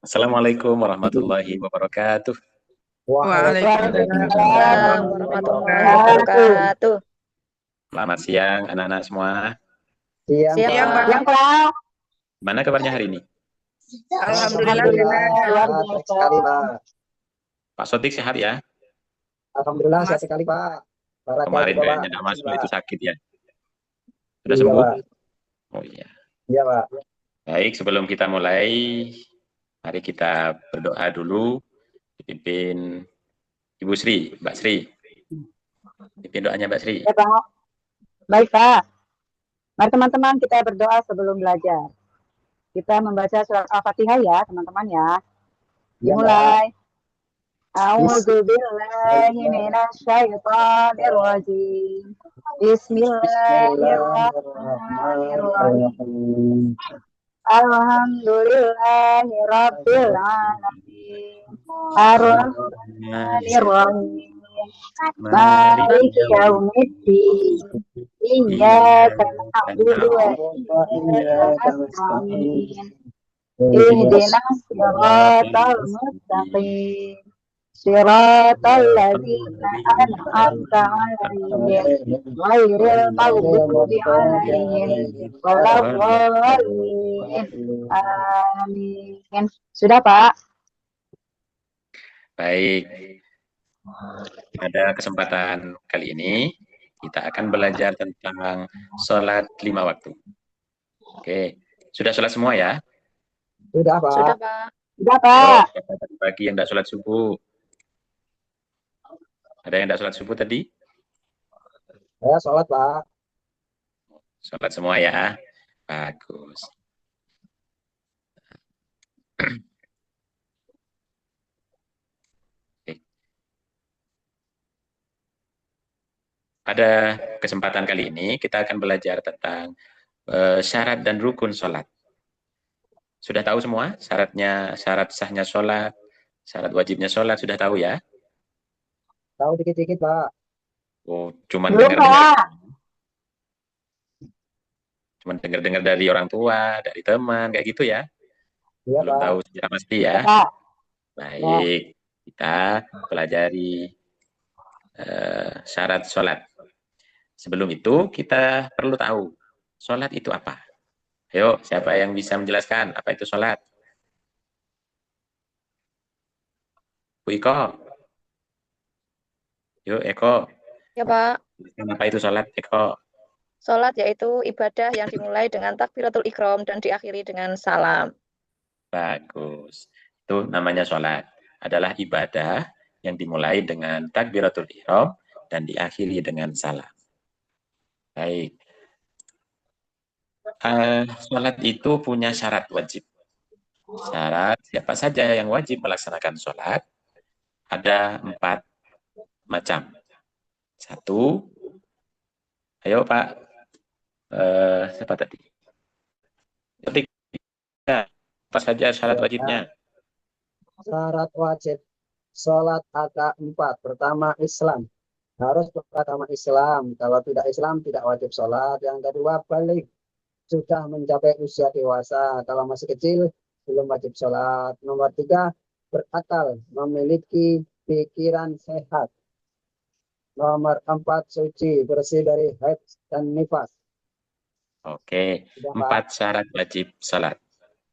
Assalamualaikum warahmatullahi wabarakatuh. Waalaikumsalam Waalaikumsalam warahmatullahi warahmatullahi wabarakatuh. wabarakatuh. Selamat siang anak-anak semua. Siang, Siang, Siang, Pak. Pak. Pak. Gimana kabarnya hari ini? Alhamdulillah Alhamdulillah, sehat. sehat, baik sekali, Pak. Pak Sodik sehat ya? Alhamdulillah, Mas, sehat sekali, Pak. Barakah Kemarin juga, Pak. kayaknya Dak Makasih, Masmu itu Pak. sakit ya. Sudah Iya, sembuh? Pak. Oh iya. Iya, Pak. Baik, sebelum kita mulai, mari kita berdoa dulu. Dipimpin Ibu Sri, Mbak Sri. Pimpin doanya Mbak Sri. Ya, Pak. Baik, Pak. Mari teman-teman kita berdoa sebelum belajar. Kita membaca surat Al-Fatihah ya, teman-teman ya. Iya, Pak. Dimulai. A'udzubillahi minasyaitonir rajim. Bismillahirrahmanirrahim. Bismillahirrahmanirrahim. Alhamdulillahi rabbil alamin. Ar-Rahmanirrahim. Maliki yaumiddin. Iyyaka na'budu wa iyyaka nasta'in. Ihdinas siratal mustaqim. Siratal ladzina an'amta 'alaihim ghairil maghdubi 'alaihim waladdallin. Amin. Sudah, Pak? Baik. Pada kesempatan kali ini kita akan belajar tentang sholat 5 waktu. Oke, sudah sholat semua ya? Sudah, Pak. Sudah, Pak. Sudah, Pak. Bagi yang tidak sholat subuh. Ada yang tidak sholat subuh tadi? Saya sholat, Pak. Sholat semua ya? Bagus. Pada kesempatan kali ini kita akan belajar tentang syarat dan rukun sholat. Sudah tahu semua syaratnya, syarat sahnya sholat, syarat wajibnya sholat, sudah tahu ya? Tahu dikit-dikit, Pak. Oh, cuman Belum, dengar-dengar. Pak. Cuman dengar-dengar dari orang tua, dari teman, kayak gitu ya? Iya, Belum Pak. tahu secara pasti ya? Pak. Baik, kita pelajari syarat sholat. Sebelum itu kita perlu tahu sholat itu apa. Ayo, siapa yang bisa menjelaskan apa itu sholat? Bu Iko. Yuk, Eko. Ya, Pak. Apa itu sholat, Eko? Sholat yaitu ibadah yang dimulai dengan takbiratul ihram dan diakhiri dengan salam. Bagus. Itu namanya sholat. Adalah ibadah yang dimulai dengan takbiratul ihram dan diakhiri dengan salam. Baik. Sholat itu punya syarat wajib. Syarat siapa saja yang wajib melaksanakan sholat ada 4 macam. 1, ayo Pak, siapa tadi? Ketiga, apa saja syarat wajibnya? Syarat wajib sholat ada 4. Pertama, Islam. Harus beragama Islam. Kalau tidak Islam, tidak wajib sholat. Yang kedua, balik. Sudah mencapai usia dewasa. Kalau masih kecil, belum wajib sholat. Nomor 3, berakal. Memiliki pikiran sehat. Nomor 4, suci. Bersih dari haid dan nifas. Oke, Sudah, 4 syarat wajib sholat.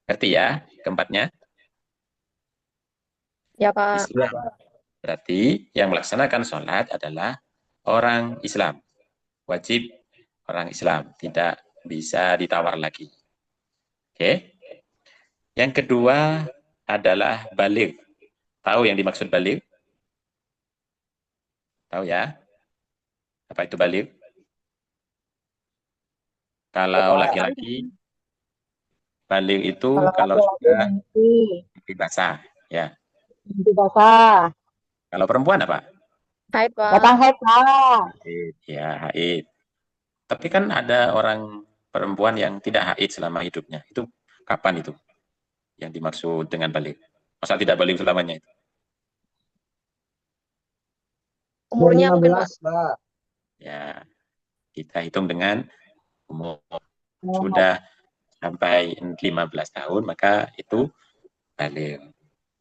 Ngerti ya keempatnya? Ya, Pak. Islam. Berarti yang melaksanakan sholat adalah orang Islam. Wajib orang Islam. Tidak bisa ditawar lagi. Oke. Yang kedua adalah baligh. Tahu yang dimaksud baligh? Tahu ya? Apa itu baligh? Kalau laki-laki, baligh itu kalau sudah mimpi basah. Ya. Mimpi basah. Kalau perempuan apa? Haid, Pak. Datang haid, Pak. Ya, haid. Tapi kan ada orang perempuan yang tidak haid selama hidupnya. Itu kapan itu yang dimaksud dengan baligh? Masa tidak baligh selamanya itu? Umurnya mungkin, Pak. 15, Pak. Ya, kita hitung dengan umur sudah sampai 15 tahun, maka itu baligh.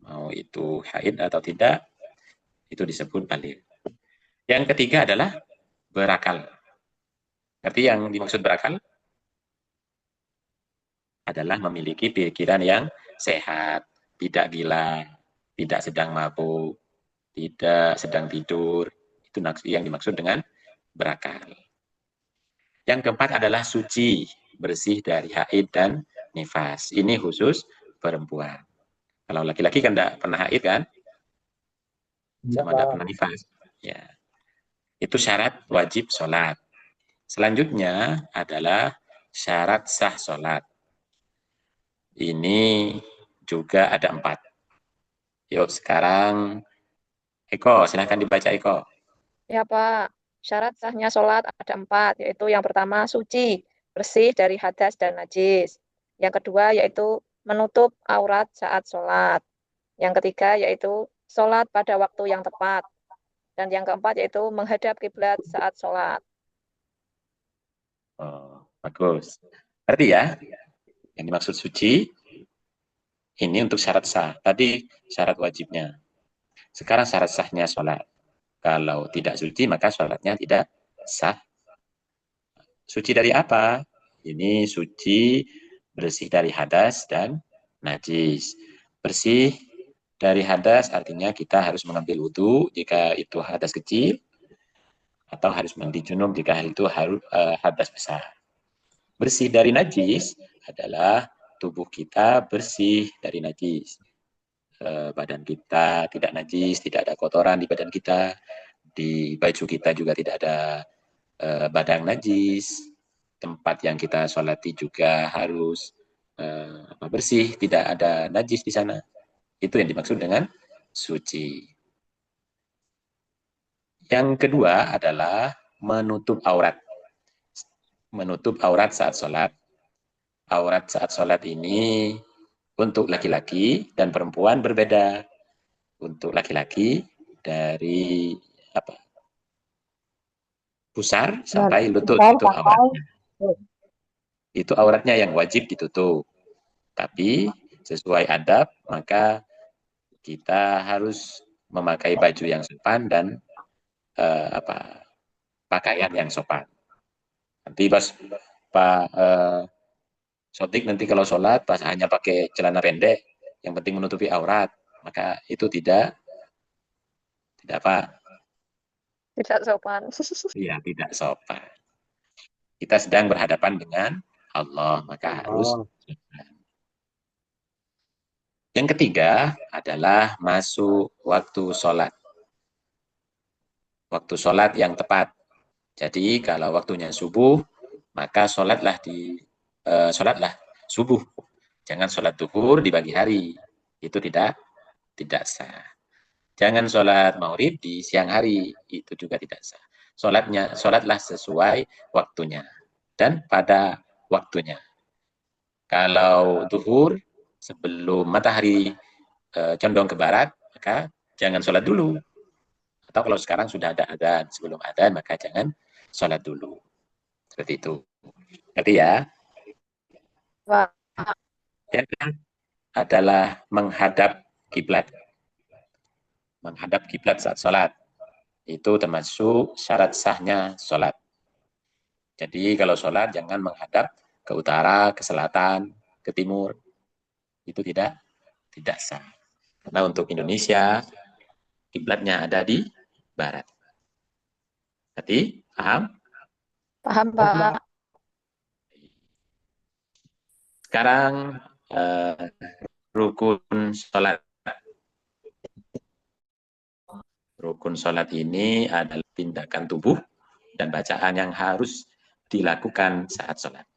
Mau itu haid atau tidak, itu disebut baligh. Yang ketiga adalah berakal. Ngerti yang dimaksud berakal? Adalah memiliki pikiran yang sehat, tidak gila, tidak sedang mabuk, tidak sedang tidur. Itu yang dimaksud dengan berakal. Yang keempat adalah suci, bersih dari haid dan nifas. Ini khusus perempuan. Kalau laki-laki kan tidak pernah haid kan? Sama tidak pernah nifas. Ya. Itu syarat wajib sholat. Selanjutnya adalah syarat sah sholat. Ini juga ada 4. Yuk sekarang Eko, silahkan dibaca Eko. Ya Pak, syarat sahnya sholat ada 4, yaitu yang pertama suci, bersih dari hadas dan najis. Yang kedua yaitu menutup aurat saat sholat. Yang ketiga yaitu sholat pada waktu yang tepat. Dan yang keempat yaitu menghadap kiblat saat sholat. Oh, bagus. Ngerti ya? Yang dimaksud suci, ini untuk syarat sah. Tadi syarat wajibnya. Sekarang syarat sahnya sholat. Kalau tidak suci, maka sholatnya tidak sah. Suci dari apa? Ini suci, bersih dari hadas dan najis. Bersih dari hadas artinya kita harus mengambil wudhu jika itu hadas kecil, atau harus mandi junub jika itu hadas besar. Bersih dari najis adalah tubuh kita bersih dari najis. Badan kita tidak najis, tidak ada kotoran di badan kita, di baju kita juga tidak ada badang najis, tempat yang kita sholati juga harus bersih, tidak ada najis di sana. Itu yang dimaksud dengan suci. Yang kedua adalah menutup aurat. Menutup aurat saat sholat. Aurat saat sholat ini untuk laki-laki dan perempuan berbeda. Untuk laki-laki dari pusar sampai lutut itu auratnya. Itu auratnya yang wajib ditutup. Tapi sesuai adab, maka kita harus memakai baju yang sopan dan pakaian yang sopan. Nanti pas Pak Sotik nanti kalau sholat pas hanya pakai celana pendek, yang penting menutupi aurat, maka itu tidak apa? Tidak sopan. Iya, tidak sopan. Kita sedang berhadapan dengan Allah, maka harus sopan. Yang ketiga adalah masuk waktu sholat. Waktu sholat yang tepat. Jadi kalau waktunya subuh, maka sholatlah subuh. Jangan sholat duhur di pagi hari. Itu tidak sah. Jangan sholat maghrib di siang hari. Itu juga tidak sah. Sholatlah sesuai waktunya. Dan pada waktunya. Kalau duhur, sebelum matahari condong ke barat, maka jangan sholat dulu. Atau kalau sekarang sudah ada adzan, sebelum adzan maka jangan sholat dulu. Seperti itu. Ngerti ya? Wah. Yang adalah menghadap kiblat. Menghadap kiblat saat sholat. Itu termasuk syarat sahnya sholat. Jadi kalau sholat jangan menghadap ke utara, ke selatan, ke timur. Itu tidak sah. Karena untuk Indonesia, kiblatnya ada di barat. Jadi, paham? Paham, Pak. Sekarang rukun sholat. Rukun sholat ini adalah tindakan tubuh dan bacaan yang harus dilakukan saat sholat.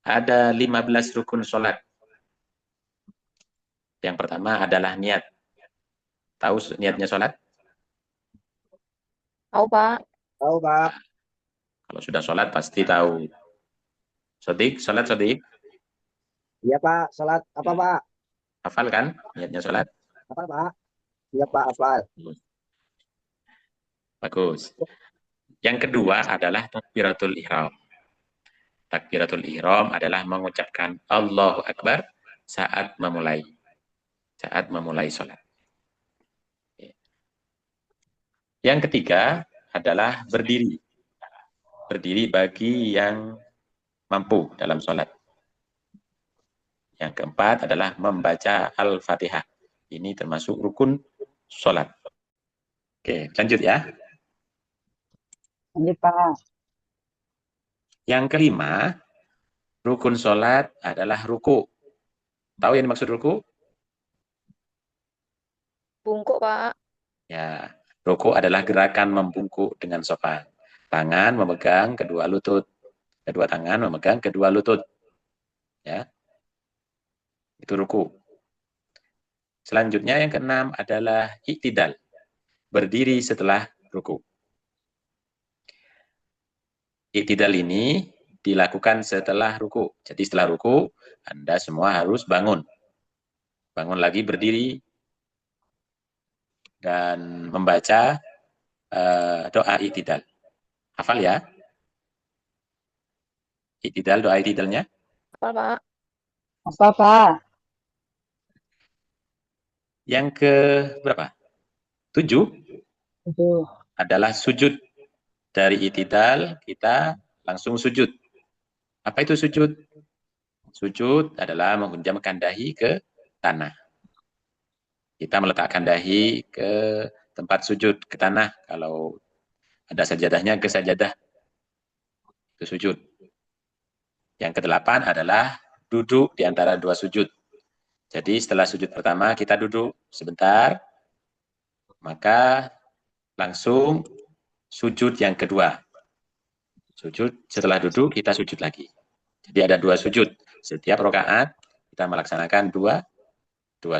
Ada 15 rukun sholat. Yang pertama adalah niat. Tahu niatnya sholat? Tahu, Pak. Tahu, Pak. Kalau sudah sholat pasti tahu. Sodik, sholat Sodik? Iya, Pak. Sholat apa, Pak? Hafal kan niatnya sholat? Apa, Pak? Iya, Pak. Hafal. Bagus. Yang kedua adalah takbiratul ihram. Takbiratul ihram adalah mengucapkan Allahu Akbar saat memulai sholat. Yang ketiga adalah berdiri. Berdiri bagi yang mampu dalam sholat. Yang keempat adalah membaca Al-Fatihah. Ini termasuk rukun sholat. Oke, lanjut ya. Lanjut, Pak. Yang kelima, rukun sholat adalah ruku. Tahu yang dimaksud ruku? Bungkuk, Pak. Ya, ruku adalah gerakan membungkuk dengan sopan. Tangan memegang kedua lutut. Kedua tangan memegang kedua lutut. Ya, itu ruku. Selanjutnya yang keenam adalah iktidal. Berdiri setelah ruku. Iktidal ini dilakukan setelah ruku. Jadi setelah ruku, Anda semua harus bangun. Bangun lagi berdiri dan membaca doa iktidal. Hafal ya? Iktidal, doa iktidalnya. Hafal, Pak. Apa, Pak? Yang ke berapa? 7 Itu. adalah sujud. Dari iktidal kita langsung sujud. Apa itu sujud? Sujud adalah menghunjamkan dahi ke tanah. Kita meletakkan dahi ke tempat sujud, ke tanah. Kalau ada sajadahnya, ke sajadah. Itu sujud. Yang kedelapan adalah duduk di antara dua sujud. Jadi setelah sujud pertama kita duduk sebentar, maka langsung sujud yang kedua. Sujud setelah duduk kita sujud lagi. Jadi ada dua sujud. Setiap rakaat kita melaksanakan dua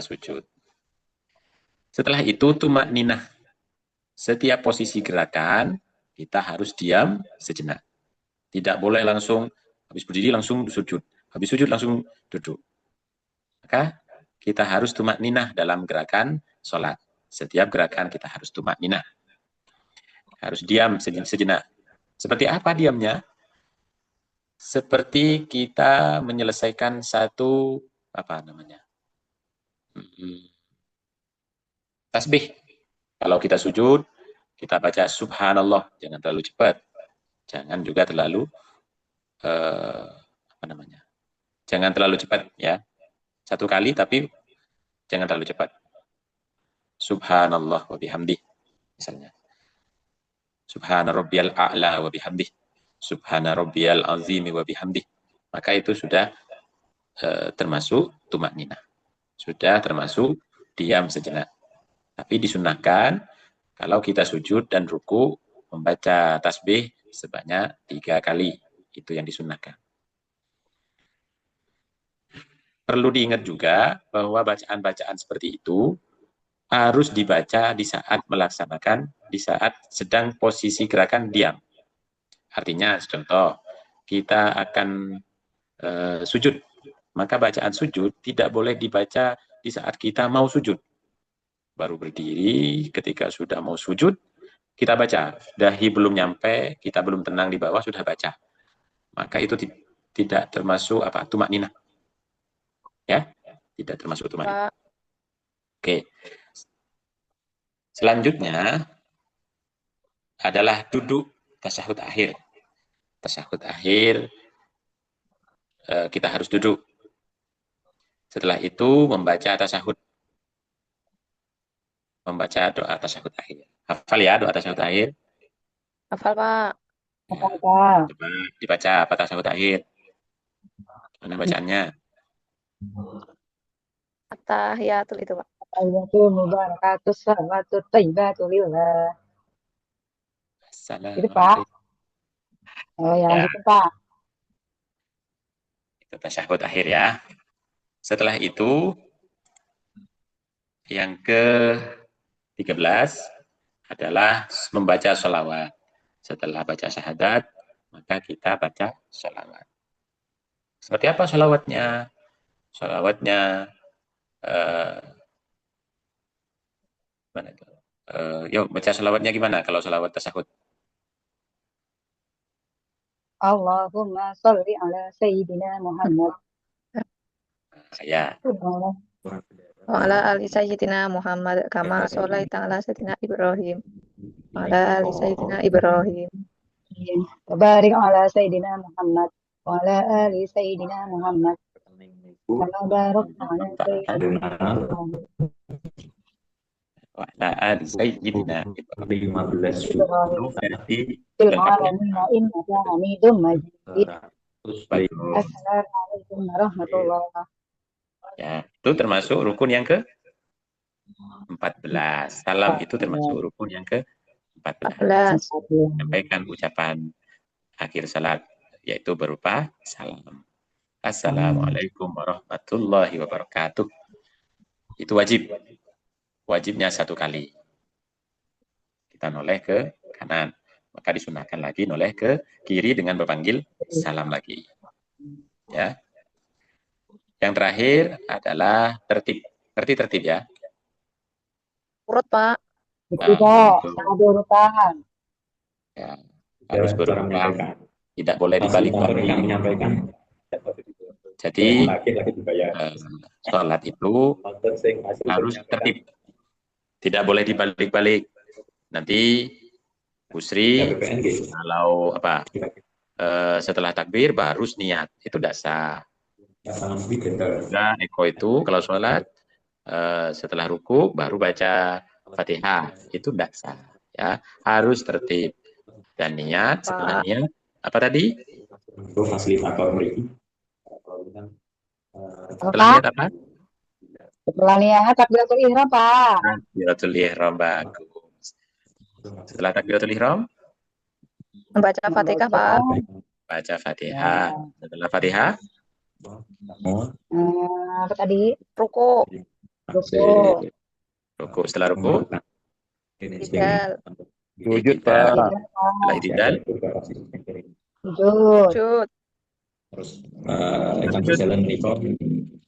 sujud. Setelah itu tumak ninah. Setiap posisi gerakan kita harus diam sejenak. Tidak boleh langsung habis berdiri langsung sujud. Habis sujud langsung duduk. Maka kita harus tumak ninah dalam gerakan sholat. Setiap gerakan kita harus tumak ninah. Harus diam sejenak. Seperti apa diamnya? Seperti kita menyelesaikan satu tasbih. Kalau kita sujud, kita baca subhanallah, jangan terlalu cepat. Jangan juga terlalu jangan terlalu cepat ya. Satu kali tapi jangan terlalu cepat. Subhanallah wa bihamdih misalnya. Subhana rabbiyal a'la wa bihamdih. Subhana rabbiyal azimi wa bihamdih. Maka itu sudah termasuk tumak ninah. Sudah termasuk diam sejenak. Tapi disunahkan kalau kita sujud dan ruku membaca tasbih sebanyak 3 kali. Itu yang disunahkan. Perlu diingat juga bahwa bacaan-bacaan seperti itu harus dibaca di saat melaksanakan, di saat sedang posisi gerakan diam. Artinya, contoh, kita akan sujud. Maka bacaan sujud tidak boleh dibaca di saat kita mau sujud. Baru berdiri, ketika sudah mau sujud, kita baca. Dahi belum nyampe, kita belum tenang di bawah, sudah baca. Maka itu tidak termasuk tumak ninah. Ya, tidak termasuk tumak ninah. Oke. Selanjutnya adalah duduk tasyahud akhir. Tasyahud akhir kita harus duduk. Setelah itu membaca tasyahud. Membaca doa tasyahud akhir. Hafal ya doa tasyahud akhir? Hafal, Pak. Hafal, Pak. Coba dibaca apa tasyahud akhir. Mana bacaannya? At-tahiyatul itu, Pak. At-tahiyatul mubarakatus salawatut thayyibatul lillah. Itu, Pak. Oh, ya, lanjutin, Pak. Itu tasyahud akhir ya. Setelah itu yang ke-13 adalah membaca sholawat. Setelah baca syahadat, maka kita baca sholawat. Seperti apa sholawatnya? Sholawatnya mana itu? Yuk baca sholawatnya gimana kalau sholawat tasyahud? Allahumma sholli ala Sayyidina Muhammad. Ya, Wa ala ali sayyidina Muhammad kama sholaita ala sayyidina Ibrahim. Wa ala ali sayyidina Ibrahim. Wa barik ala Sayyidina Muhammad. Wa ala ali Sayyidina Muhammad. Kama barakta ala Sayyidina Muhammad. wa ala ali sayyidina Ibrahim. Ibrahim. Berarti Fil lengkap ya. alamin innaka Hamidum Majid. Baik. Assalamualaikum warahmatullahi wabarakatuh. Ya, itu termasuk rukun yang ke-14. Salam itu termasuk rukun yang ke-14. 14. Sampaikan ucapan akhir salat, yaitu berupa salam. Assalamualaikum warahmatullahi wabarakatuh. Itu wajib. Wajibnya 1 kali. Kita noleh ke kanan. Maka disunahkan lagi noleh ke kiri dengan berpanggil salam lagi. Ya. Yang terakhir adalah tertib. Ngerti tertib ya? Urut, Pak. Itu Pak, ada urutan. Ya. Harus berurutan. Tidak boleh dibalik-balik. Jadi sholat itu harus tertib. Tidak boleh dibalik-balik. Nanti Busri kalau setelah takbir baru niat, itu tidak sah. Nah, Eko itu kalau sholat setelah ruku baru baca Fatihah, itu tidak sah. Ya, harus tertib. Dan niat setelah niat apa tadi? Setelah niat apa? Setelah niat takbiratul ihram, Pak. Takbiratul ihram, bagus. Setelah takbiratul ihram Membaca Fatihah, Pak. baca Fatihah. Setelah Fatihah Apa tadi? Ruku. ruku. Setelah ruku Tidak. Sujud, i'tidal. Pak. Setelah i'tidal Sujud. Sujud.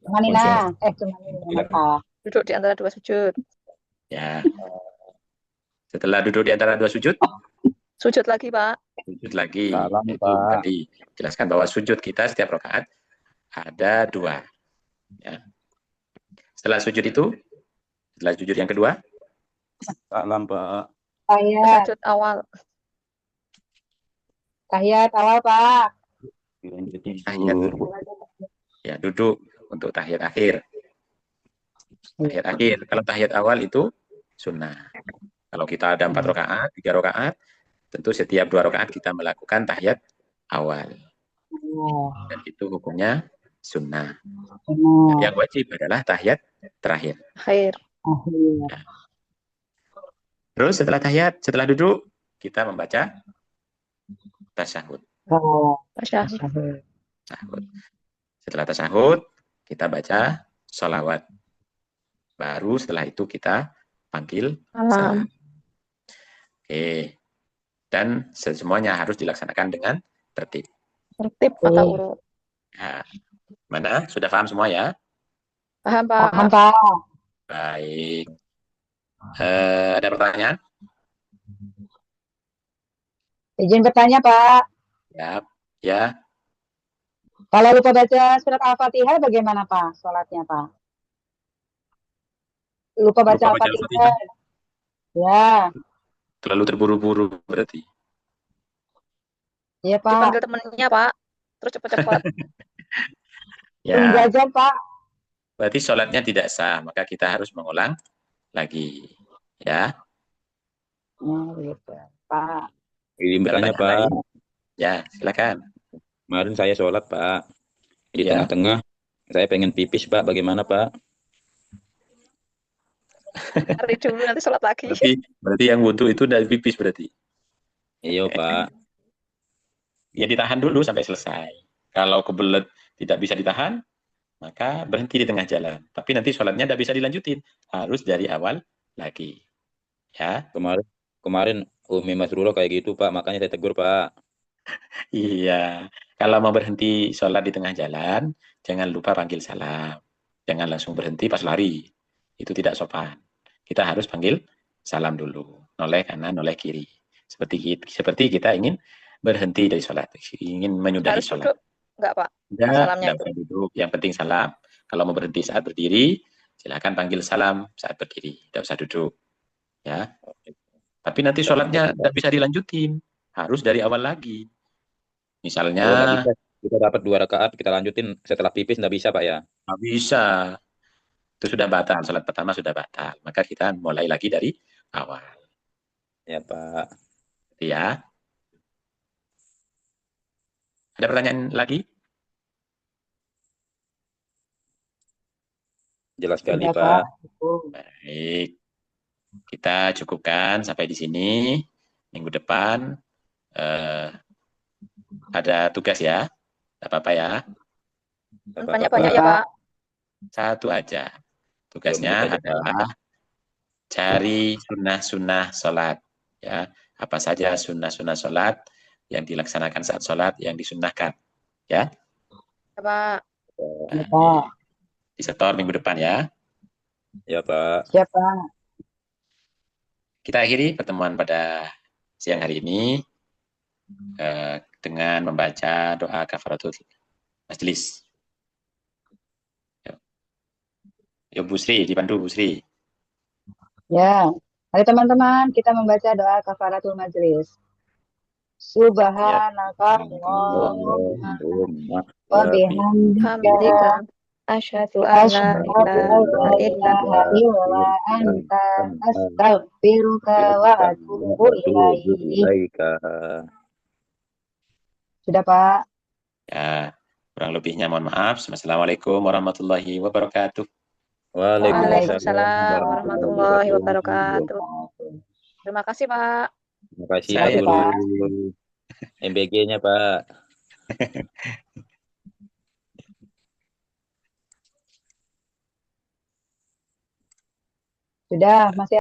Cumanina. Cumanina. Duduk di antara 2 sujud. ya. Setelah duduk di antara 2 sujud, Sujud lagi, Pak. sujud lagi. Salam, Itu Pak. tadi jelaskan bahwa sujud kita setiap rakaat ada 2. Ya. Setelah sujud itu, setelah sujud yang kedua, Salam, Pak. Tahiyat. Sujud awal. Tahiyat awal, Pak. tahiyat dulu. Ya, duduk untuk tahiyat akhir. Tahiyat akhir. Kalau tahiyat awal itu sunnah. Kalau kita ada 4 rakaat, 3 rakaat, tentu setiap 2 rakaat kita melakukan tahiyat awal. Dan itu hukumnya sunnah. Yang wajib adalah tahiyat terakhir. Akhir. Terus setelah tahiyat, setelah duduk, kita membaca tasyahud. Tasyahud. Tasyahud. Setelah tasyahud, kita baca sholawat. Baru setelah itu kita panggil salam. Oke. Dan semuanya harus dilaksanakan dengan tertib. Tertib tata urut. Ya. Mana? Sudah paham semua ya? Paham, Pak? Paham, Pak. Baik. Ada pertanyaan? Izin bertanya, Pak. Ya. Ya. Kalau lupa baca surat Al-Fatihah bagaimana, Pak? Sholatnya, Pak? Lupa baca Al-Fatihah. Ya. Terlalu terburu-buru berarti. Iya, Pak. Dipanggil temennya, Pak. Terus cepat-cepat. Belum Ya. jajan, Pak. Berarti sholatnya tidak sah, maka kita harus mengulang lagi. Ya. Gitu, Pak. Ini bertanya, Pertanyaan Pak. lain? Ya, silakan. Kemarin saya sholat, Pak. Di Ya. tengah-tengah, saya pengen pipis, Pak. Bagaimana, Pak? Hari dulu nanti sholat lagi. Berarti yang wudhu itu dari pipis berarti. Iya, Pak. Ya ditahan dulu sampai selesai. Kalau kebelet tidak bisa ditahan, maka berhenti di tengah jalan. Tapi nanti sholatnya tidak bisa dilanjutin. Harus dari awal lagi. Ya. Kemarin Umi Masrullah kayak gitu, Pak. Makanya saya tegur, Pak. Iya. Kalau mau berhenti sholat di tengah jalan, jangan lupa panggil salam. Jangan langsung berhenti pas lari. Itu tidak sopan. Kita harus panggil salam dulu. Noleh kanan, noleh kiri. Seperti kita ingin berhenti dari sholat, ingin menyudahi Harus sholat. duduk? Enggak, Pak. Enggak, Salamnya enggak perlu duduk. Yang penting salam. Kalau mau berhenti saat berdiri, silakan panggil salam saat berdiri. Tidak usah duduk. Ya. Tapi nanti sholatnya tidak bisa dilanjutin. Harus dari awal lagi. Oh, nggak Misalnya, bisa. Kita dapat 2 rakaat, kita lanjutin setelah pipis nggak bisa, Pak ya? nggak bisa. Itu sudah batal. Sholat pertama sudah batal. Maka kita mulai lagi dari awal. Ya, Pak. Gitu ya. Ada pertanyaan lagi? Jelas sekali, Sudah, Pak. Baik. Kita cukupkan sampai di sini. Minggu depan ada tugas ya. Tidak apa-apa ya. Nggak apa-apa, Banyak-banyak ya, Pak. Pak. Satu aja. Tugasnya Dua menit aja, Pak. adalah cari sunnah-sunnah sholat. Ya, apa saja sunnah-sunnah sholat yang dilaksanakan saat sholat yang disunnahkan. Ya, Ya, Pak. Ya, Pak. disetor minggu depan ya. Ya, Pak. Siapa? Kita akhiri pertemuan pada siang hari ini dengan membaca doa kafaratul majelis. Yuk Bu Sri, dibantu Bu Sri. Ya. Mari teman-teman, kita membaca doa kafaratul majelis. Subhanaka Allahumma wa bihamdika Alhamdulillah. Asyhadu an la ilaha illa anta astaghfiruka wa atubu ilaih. Sudah, Pak? Ya, kurang lebihnya mohon maaf. Wassalamualaikum warahmatullahi wabarakatuh. Waalaikumsalam warahmatullahi wabarakatuh. Terima kasih, Pak. Terima kasih, Saya, Pak Guru. MBG-nya, Pak. Sudah, masih